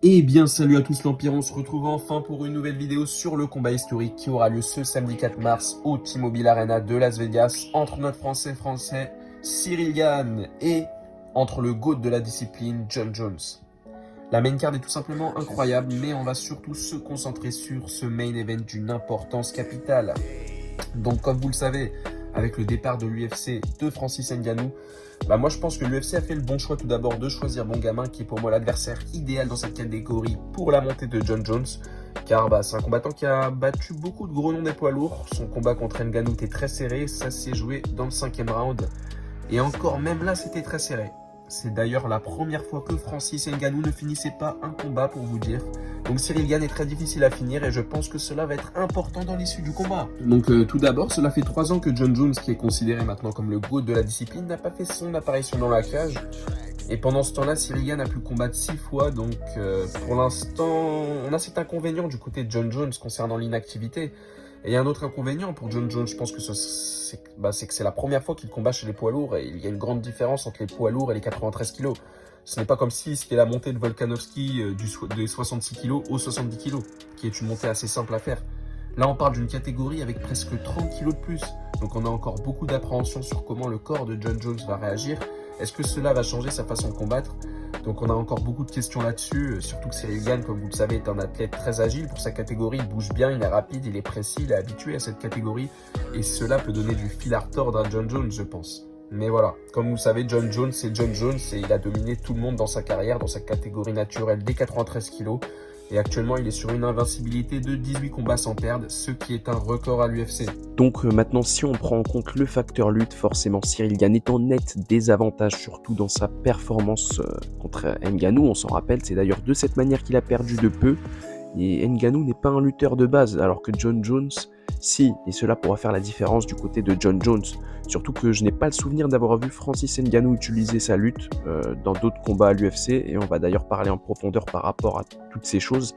Eh bien, salut à tous l'Empire, on se retrouve enfin pour une nouvelle vidéo sur le combat historique qui aura lieu ce samedi 4 mars au T-Mobile Arena de Las Vegas entre notre français Cyril Gane et entre le GOAT de la discipline John Jones. La main card est tout simplement incroyable, mais on va surtout se concentrer sur ce main event d'une importance capitale. Donc comme vous le savez, avec le départ de l'UFC de Francis Ngannou, moi je pense que l'UFC a fait le bon choix tout d'abord de choisir Bongamin, qui est pour moi l'adversaire idéal dans cette catégorie pour la montée de John Jones, car c'est un combattant qui a battu beaucoup de gros noms des poids lourds. Son combat contre Ngannou était très serré, ça s'est joué dans le 5e round, et encore même là c'était très serré. C'est d'ailleurs la première fois que Francis Ngannou ne finissait pas un combat, pour vous dire. Donc Cyril Gane est très difficile à finir et je pense que cela va être important dans l'issue du combat. Donc tout d'abord, cela fait 3 ans que John Jones, qui est considéré maintenant comme le GOAT de la discipline, n'a pas fait son apparition dans la cage. Et pendant ce temps-là, Cyril Gane a pu combattre 6 fois, donc pour l'instant, on a cet inconvénient du côté de John Jones concernant l'inactivité. Et il y a un autre inconvénient pour John Jones, je pense que c'est que c'est la première fois qu'il combat chez les poids lourds, et il y a une grande différence entre les poids lourds et les 93 kg. Ce n'est pas comme si c'était la montée de Volkanovski des 66 kg aux 70 kg, qui est une montée assez simple à faire. Là, on parle d'une catégorie avec presque 30 kg de plus, donc on a encore beaucoup d'appréhension sur comment le corps de John Jones va réagir. Est-ce que cela va changer sa façon de combattre? Donc on a encore beaucoup de questions là-dessus, surtout que Cyril Gane, comme vous le savez, est un athlète très agile pour sa catégorie, il bouge bien, il est rapide, il est précis, il est habitué à cette catégorie, et cela peut donner du fil à retordre à John Jones, je pense. Mais voilà, comme vous le savez, John Jones, c'est John Jones, et il a dominé tout le monde dans sa carrière, dans sa catégorie naturelle des 93 kg, et actuellement il est sur une invincibilité de 18 combats sans perdre, ce qui est un record à l'UFC. Donc maintenant, si on prend en compte le facteur lutte, forcément Cyril Gane est en net désavantage, surtout dans sa performance contre Ngannou. On s'en rappelle, c'est d'ailleurs de cette manière qu'il a perdu de peu. Et Ngannou n'est pas un lutteur de base, alors que John Jones, si, et cela pourra faire la différence du côté de John Jones. Surtout que je n'ai pas le souvenir d'avoir vu Francis Ngannou utiliser sa lutte dans d'autres combats à l'UFC, et on va d'ailleurs parler en profondeur par rapport à toutes ces choses.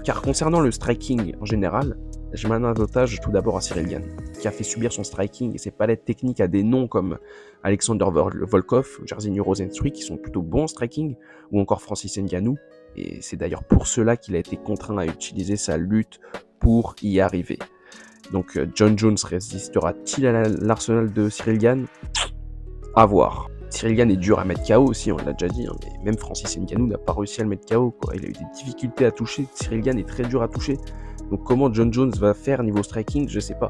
Car concernant le striking en général, je mets un avantage tout d'abord à Cyril Gane, qui a fait subir son striking et ses palettes techniques à des noms comme Alexander Volkov, Jairzinho Rozenstruik, qui sont plutôt bons en striking, ou encore Francis Ngannou. Et c'est d'ailleurs pour cela qu'il a été contraint à utiliser sa lutte pour y arriver. Donc John Jones résistera-t-il à l'arsenal de Cyril Gane? À voir. Cyril Gane est dur à mettre KO aussi, on l'a déjà dit, mais même Francis Ngannou n'a pas réussi à le mettre KO, quoi. Il a eu des difficultés à toucher, Cyril Gane est très dur à toucher. Donc comment John Jones va faire niveau striking, je sais pas.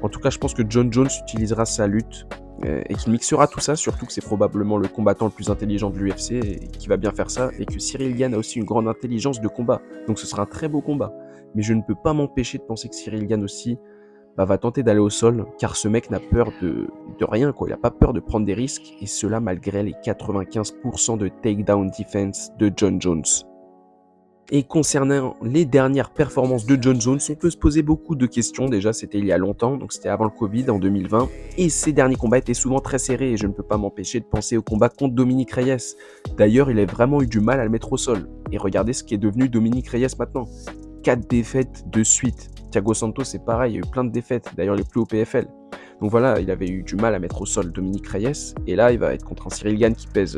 En tout cas, je pense que John Jones utilisera sa lutte et qu'il mixera tout ça, surtout que c'est probablement le combattant le plus intelligent de l'UFC et qui va bien faire ça, et que Cyril Gane a aussi une grande intelligence de combat. Donc ce sera un très beau combat. Mais je ne peux pas m'empêcher de penser que Cyril Gane aussi va tenter d'aller au sol, car ce mec n'a peur de rien, quoi. Il n'a pas peur de prendre des risques, et cela malgré les 95% de takedown defense de John Jones. Et concernant les dernières performances de John Jones, on peut se poser beaucoup de questions. Déjà, c'était il y a longtemps, donc c'était avant le Covid, en 2020. Et ses derniers combats étaient souvent très serrés, et je ne peux pas m'empêcher de penser au combat contre Dominick Reyes. D'ailleurs, il a vraiment eu du mal à le mettre au sol. Et regardez ce qui est devenu Dominick Reyes maintenant. 4 défaites de suite. Thiago Santos, c'est pareil, il y a eu plein de défaites, d'ailleurs les plus au PFL. Donc voilà, il avait eu du mal à mettre au sol Dominick Reyes, et là, il va être contre un Cyril Gane qui pèse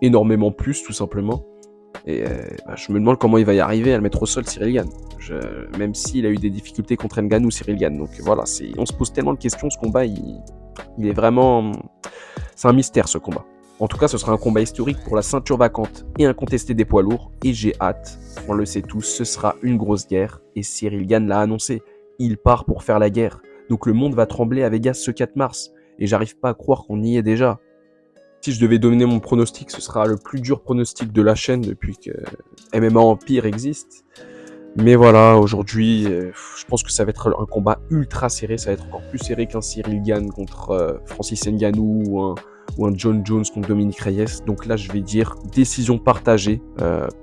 énormément plus, tout simplement. Et je me demande comment il va y arriver à le mettre au sol, Cyril Gane. Même s'il a eu des difficultés contre Ngannou, Cyril Gane. Donc voilà, on se pose tellement de questions, ce combat, il est vraiment... C'est un mystère, ce combat. En tout cas, ce sera un combat historique pour la ceinture vacante et incontestée des poids lourds, et j'ai hâte, on le sait tous, ce sera une grosse guerre, et Cyril Gane l'a annoncé, il part pour faire la guerre. Donc le monde va trembler à Vegas ce 4 mars, et j'arrive pas à croire qu'on y est déjà. Si je devais donner mon pronostic, ce sera le plus dur pronostic de la chaîne depuis que MMA Empire existe. Mais voilà, aujourd'hui, je pense que ça va être un combat ultra serré, ça va être encore plus serré qu'un Cyril Gane contre Francis Ngannou ou un John Jones contre Dominick Reyes. Donc là, je vais dire décision partagée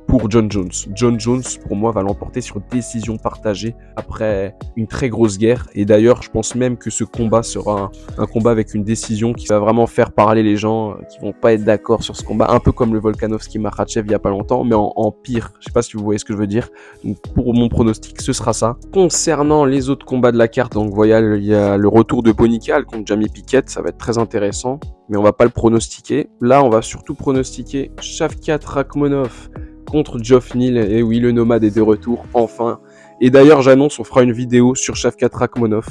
pour John Jones. John Jones, pour moi, va l'emporter sur décision partagée après une très grosse guerre. Et d'ailleurs, je pense même que ce combat sera un combat avec une décision qui va vraiment faire parler les gens qui vont pas être d'accord sur ce combat. Un peu comme le Volkanovski-Makhachev il y a pas longtemps, mais en pire. Je sais pas si vous voyez ce que je veux dire. Donc pour mon pronostic, ce sera ça. Concernant les autres combats de la carte, donc voilà, il y a le retour de Bonical contre Jamie Pickett, ça va être très intéressant. mais on va pas le pronostiquer. Là, on va surtout pronostiquer Shavkat Rakhmonov contre Geoff Neal. Et oui, le nomade est de retour, enfin. Et d'ailleurs, j'annonce, on fera une vidéo sur Shavkat Rakhmonov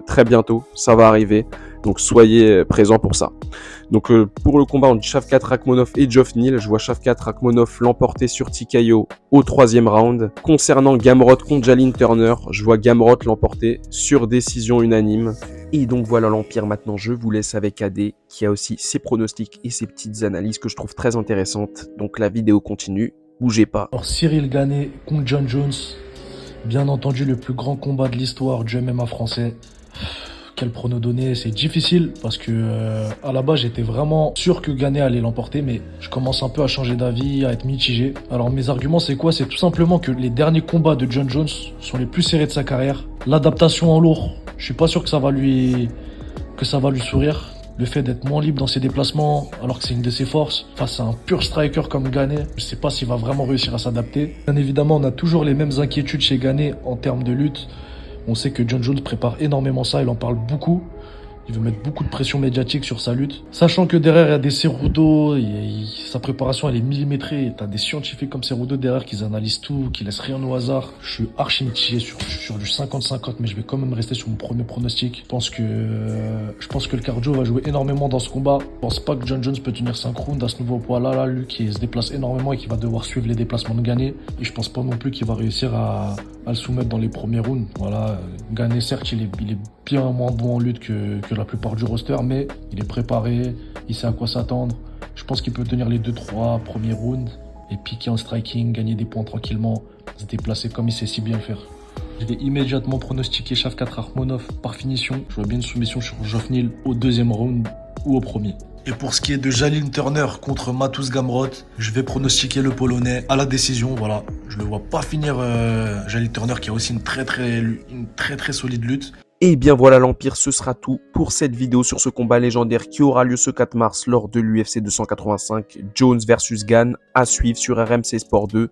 très bientôt, ça va arriver. Donc soyez présents pour ça. Donc pour le combat entre Shavkat Rakhmonov et Geoff Neal, je vois Shavkat Rakhmonov l'emporter sur TKO au 3e round. Concernant Gamrot contre Jalin Turner, je vois Gamrot l'emporter sur décision unanime. Et donc voilà l'Empire, maintenant je vous laisse avec AD qui a aussi ses pronostics et ses petites analyses que je trouve très intéressantes. Donc la vidéo continue, bougez pas. Alors Cyril Gane contre John Jones, bien entendu le plus grand combat de l'histoire du MMA français. Quel prono donner? C'est difficile parce que à la base j'étais vraiment sûr que Gane allait l'emporter, mais je commence un peu à changer d'avis, à être mitigé. Alors mes arguments c'est quoi? C'est tout simplement que les derniers combats de John Jones sont les plus serrés de sa carrière. L'adaptation en lourd, je suis pas sûr que ça va lui sourire. Le fait d'être moins libre dans ses déplacements, alors que c'est une de ses forces, face à un pur striker comme Gane, je sais pas s'il va vraiment réussir à s'adapter. Bien évidemment, on a toujours les mêmes inquiétudes chez Gane en termes de lutte. On sait que John Jones prépare énormément ça, il en parle beaucoup. Il veut mettre beaucoup de pression médiatique sur sa lutte. Sachant que derrière, il y a des Cerudo, sa préparation, elle est millimétrée. T'as des scientifiques comme Cerudo derrière qui analysent tout, qui laissent rien au hasard. Je suis archi mitigé sur du 50-50, mais je vais quand même rester sur mon premier pronostic. Je pense que le cardio va jouer énormément dans ce combat. Je pense pas que John Jones peut tenir 5 rounds à ce nouveau poids-là, lui qui se déplace énormément et qui va devoir suivre les déplacements de Gane. Et je pense pas non plus qu'il va réussir à le soumettre dans les premiers rounds. Voilà, Gane, certes, il est bien moins bon en lutte que la plupart du roster, mais il est préparé, il sait à quoi s'attendre. Je pense qu'il peut tenir les 2-3 premiers rounds et piquer en striking, gagner des points tranquillement, se déplacer comme il sait si bien le faire. Je vais immédiatement pronostiquer Shavkat Rakhmonov par finition. Je vois bien une soumission sur Geoff Neal au 2e round ou au premier. Et pour ce qui est de Jalin Turner contre Mateusz Gamrot, je vais pronostiquer le Polonais à la décision. Voilà, je ne le vois pas finir Jalin Turner qui a aussi une très très solide lutte. Et bien voilà l'Empire, ce sera tout pour cette vidéo sur ce combat légendaire qui aura lieu ce 4 mars lors de l'UFC 285, Jones vs Gane, à suivre sur RMC Sport 2.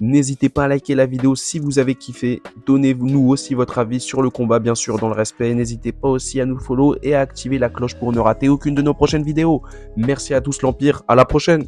N'hésitez pas à liker la vidéo si vous avez kiffé, donnez-nous aussi votre avis sur le combat bien sûr dans le respect, n'hésitez pas aussi à nous follow et à activer la cloche pour ne rater aucune de nos prochaines vidéos. Merci à tous l'Empire, à la prochaine.